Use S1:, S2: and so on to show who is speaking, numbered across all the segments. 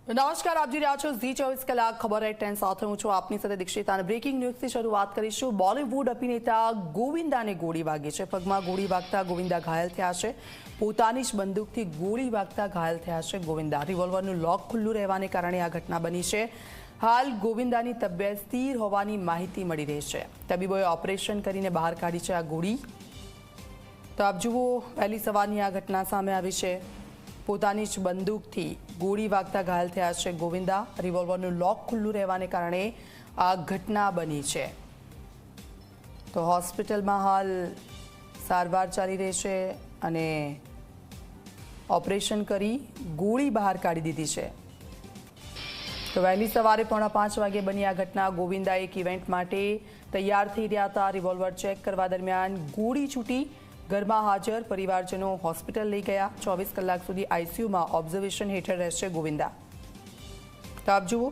S1: નમસ્કાર, આપ જોઈ રહ્યા છો ઝી 24 કલાક ખબર એટ 10 સાથે હું છું આપની સાથે દીક્ષિતા અને બ્રેકિંગ ન્યૂઝથી શરૂઆત કરીશું। બોલિવૂડ અભિનેતા ગોવિંદાને ગોળી વાગી છે। પગમાં ગોળી વાગતા ગોવિંદા ઘાયલ થયા છે। પોતાની જ બંદૂકથી ગોળી વાગતા ઘાયલ થયા છે ગોવિંદા। રિવોલ્વરનું લોક ખુલ્લું રહેવાને કારણે આ ઘટના બની છે। હાલ ગોવિંદાની તબિયત સ્થિર હોવાની માહિતી મળી રહી છે। તબીબોએ ઓપરેશન કરીને બહાર કાઢી છે આ ગોળી। તો આપ જુઓ, વહેલી સવારની આ ઘટના સામે આવી છે। પોતાની જ બંદૂકથી ગોળી વાગતા ઘાયલ થયા છે ગોવિંદા। રિવોલ્વરનું લોક ખુલ્લું રહેવાને કારણે આ ઘટના બની છે। તો હોસ્પિટલમાં હાલ સારવાર ચાલી રહી છે અને ઓપરેશન કરી ગોળી બહાર કાઢી દીધી છે। તો વહેલી સવારે 4:45 વાગે બની આ ઘટના। ગોવિંદા એક ઇવેન્ટ માટે તૈયાર થઈ રહ્યા હતા। રિવોલ્વર ચેક કરવા દરમિયાન ગોળી છૂટી। ઘરમાં હાજર પરિવારજનો હોસ્પિટલ લઈ ગયા। 24 કલાક સુધી આઈસીયુમાં ઓબ્ઝર્વેશન હેઠળ રહેશે ગોવિંદા। તો આપ જુઓ,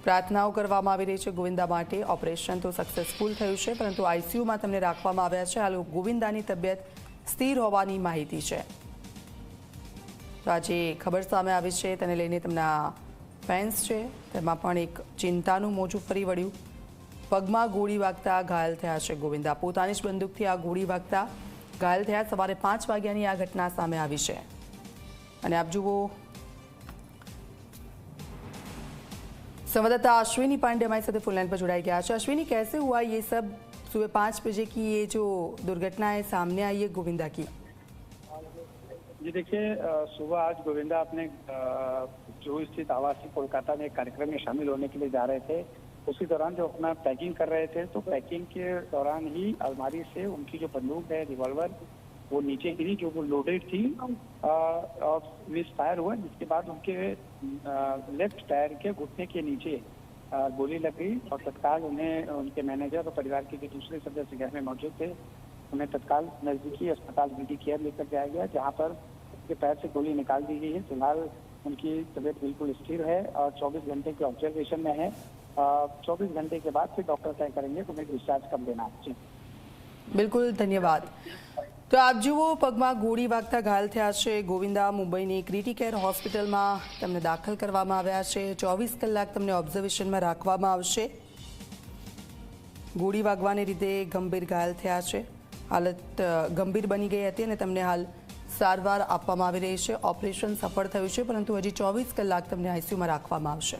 S1: પ્રાર્થનાઓ કરવામાં આવી રહી છે ગોવિંદા માટે। ઓપરેશન તો સક્સેસફુલ થયું છે, પરંતુ આઈસીયુમાં તેમને રાખવામાં આવ્યા છે। હાલ ગોવિંદાની તબિયત સ્થિર હોવાની માહિતી છે। તો આજે ખબર સામે આવી છે, તેને લઈને તેમના ફેન્સ છે તેમાં પણ એક ચિંતાનું મોજું ફરી વળ્યું। પગમાં ગોળી વાગતા ઘાયલ થયા છે ગોવિંદા। પોતાની જ બંદૂકથી આ ગોળી વાગતા ઘાયલ થયા। સવારે 5 વાગ્યાની આ ઘટના સામે આવી છે અને આપ જુઓ, संवाददाता अश्विनी पांडे हमारे साथ फुल लाइन पर जुड़ाई गया है। अश्विनी, कैसे हुआ ये सब? सुबह 5 बजे की ये जो दुर्घटना है सामने आई है गोविंदा की।
S2: जी देखिए, सुबह आज गोविंदा अपने जो स्थित आवासीय कोलकाता में एक कार्यक्रम में शामिल होने के लिए जा रहे थे। उसी दौरान जो अपना पैकिंग कर रहे थे, तो पैकिंग के दौरान ही अलमारी से उनकी जो बंदूक है, रिवॉल्वर, वो नीचे गिरी, जो वो लोडेड थी और मिस फायर हुआ, जिसके बाद उनके लेफ्ट टायर के घुटने के नीचे गोली लग गई और तत्काल उन्हें उनके मैनेजर और परिवार के जो दूसरे सदस्य घर में मौजूद थे, उन्हें तत्काल नजदीकी अस्पताल बीडी केयर लेकर जाया गया, जहाँ पर उनके पैर से गोली निकाल दी गई है। फिलहाल उनकी तबीयत बिल्कुल स्थिर है और 24 घंटे के ऑब्जर्वेशन में है। 24 घंटे के बाद फिर डॉक्टर तय करेंगे कि उन्हें डिस्चार्ज कब देना है।
S1: बिल्कुल, धन्यवाद। तो आप जुओ, पगમાં ગોળી વાગતા ઘાયલ થયા છે ગોવિંદા। મુંબઈની ક્રિટિકેર હોસ્પિટલમાં તેમને દાખલ કરવામાં આવ્યા છે। 24 કલાક તેમને ઓબ્ઝર્વેશનમાં રાખવામાં આવશે। ગોળી વાગવાને લીધે ગંભીર ઘાયલ થયા છે। હાલત ગંભીર બની ગઈ હતી અને તેમને હાલ સારવાર આપવામાં આવી રહી છે। ઓપરેશન સફળ થયું છે, પરંતુ હજી 24 કલાક તેમને આઈસીયુમાં રાખવામાં આવશે।